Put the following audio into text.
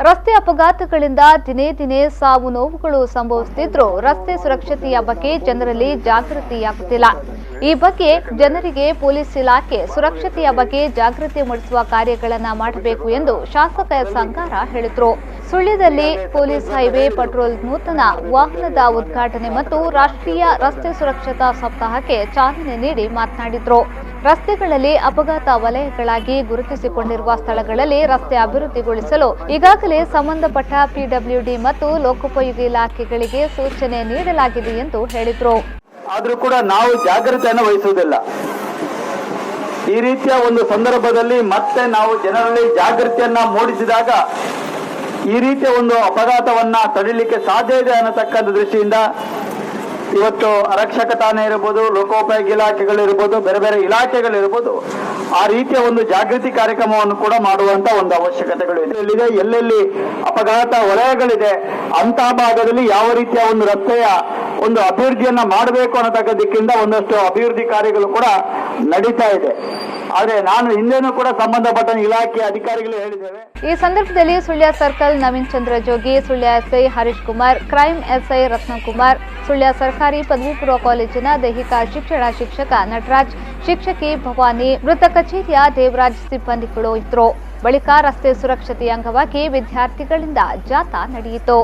ರಸ್ತೆ ಅಪಘಾತಗಳಿಂದ ದಿನೇ ದಿನೇ ಸಾವು ನೋವುಗಳು ಸಂಭವಿಸುತ್ತಿದ್ದರೂ ರಸ್ತೆ ಸುರಕ್ಷತೆಯ ಬಗ್ಗೆ ಜನರಲ್ಲಿ ಜಾಗೃತಿಯಾಗುತ್ತಿಲ್ಲ. ಈ ಬಗ್ಗೆ ಜನರಿಗೆ ಪೊಲೀಸ್ ಇಲಾಖೆ ಸುರಕ್ಷತೆಯ ಬಗ್ಗೆ ಜಾಗೃತಿ ಮೂಡಿಸುವ ಕಾರ್ಯಗಳನ್ನು ಮಾಡಬೇಕು ಎಂದು ಶಾಸಕ ಸಂಗಾರ ಹೇಳಿದರು. ಸುಳ್ಯದಲ್ಲಿ ಪೊಲೀಸ್ ಹೈವೇ ಪಟ್ರೋಲ್ ನೂತನ ವಾಹನದ ಉದ್ಘಾಟನೆ ಮತ್ತು ರಾಷ್ಟ್ರೀಯ ರಸ್ತೆ ಸುರಕ್ಷತಾ ಸಪ್ತಾಹಕ್ಕೆ ಚಾಲನೆ ನೀಡಿ ಮಾತನಾಡಿದರು. ರಸ್ತೆಗಳಲ್ಲಿ ಅಪಘಾತ ವಲಯಗಳಾಗಿ ಗುರುತಿಸಿಕೊಂಡಿರುವ ಸ್ಥಳಗಳಲ್ಲಿ ರಸ್ತೆ ಅಭಿವೃದ್ಧಿಗೊಳಿಸಲು ಈಗಾಗಲೇ ಸಂಬಂಧಪಟ್ಟ ಪಿಡಬ್ಲ್ಯೂಡಿ ಮತ್ತು ಲೋಕೋಪಯೋಗಿ ಇಲಾಖೆಗಳಿಗೆ ಸೂಚನೆ ನೀಡಲಾಗಿದೆ ಎಂದು ಹೇಳಿದರು. ಆದರೂ ಕೂಡ ನಾವು ಜಾಗೃತಿಯನ್ನು ವಹಿಸುವುದಿಲ್ಲ. ಈ ರೀತಿಯ ಒಂದು ಸಂದರ್ಭದಲ್ಲಿ ಮತ್ತೆ ನಾವು ಜನರಲ್ಲಿ ಜಾಗೃತಿಯನ್ನ ಮೂಡಿಸಿದಾಗ ಈ ರೀತಿಯ ಒಂದು ಅಪಘಾತವನ್ನ ತಡೆಯಲಿಕ್ಕೆ ಸಾಧ್ಯ ಇದೆ ಅನ್ನತಕ್ಕಂಥ ದೃಷ್ಟಿಯಿಂದ ಇವತ್ತು ಆರಕ್ಷಕ ಠಾಣೆ ಇರಬಹುದು, ಲೋಕೋಪಯೋಗಿ ಇಲಾಖೆಗಳಿರ್ಬೋದು, ಬೇರೆ ಬೇರೆ ಇಲಾಖೆಗಳಿರ್ಬೋದು, ಆ ರೀತಿಯ ಒಂದು ಜಾಗೃತಿ ಕಾರ್ಯಕ್ರಮವನ್ನು ಕೂಡ ಮಾಡುವಂತ ಒಂದು ಅವಶ್ಯಕತೆಗಳು ಇದೆ. ಎಲ್ಲೆಲ್ಲಿ ಅಪಘಾತ ವಲಯಗಳಿದೆ ಅಂತಹ ಭಾಗದಲ್ಲಿ ಯಾವ ರೀತಿಯ ಒಂದು ರಸ್ತೆಯ ಒಂದು ಅಭಿವೃದ್ಧಿಯನ್ನ ಮಾಡಬೇಕು ಅನ್ನತಕ್ಕ ದಿಕ್ಕಿಂದ ಒಂದಷ್ಟು ಅಭಿವೃದ್ಧಿ ಕಾರ್ಯಗಳು ಕೂಡ ನಡೀತಾ ಇದೆ. ಆದ್ರೆ ನಾನು ಹಿಂದೆನೂ ಕೂಡ ಸಂಬಂಧಪಟ್ಟ ಇಲಾಖೆ ಅಧಿಕಾರಿಗಳು ಹೇಳಿದ್ದೇವೆ. ಈ ಸಂದರ್ಭದಲ್ಲಿ Sullia circle Naveen Chandra Jogi, Sullia SI Harish Kumar, crime SI Ratnakumar, Sullia ಸರ್ಕಾರಿ ಪದವಿ ಪೂರ್ವ ಕಾಲೇಜಿನ ದೈಹಿಕ ಶಿಕ್ಷಣ ಶಿಕ್ಷಕ ನಟರಾಜ್, ಶಿಕ್ಷಕಿ ಭವಾನಿ, ಮೃತ ಕಚೇರಿಯ ದೇವರಾಜ್ ಸಿಬ್ಬಂದಿಗಳು ಇದ್ದರು. ಬಳಿಕ ರಸ್ತೆ ಸುರಕ್ಷತೆಯ ಅಂಗವಾಗಿ ವಿದ್ಯಾರ್ಥಿಗಳಿಂದ ಜಾಥಾ ನಡೆಯಿತು.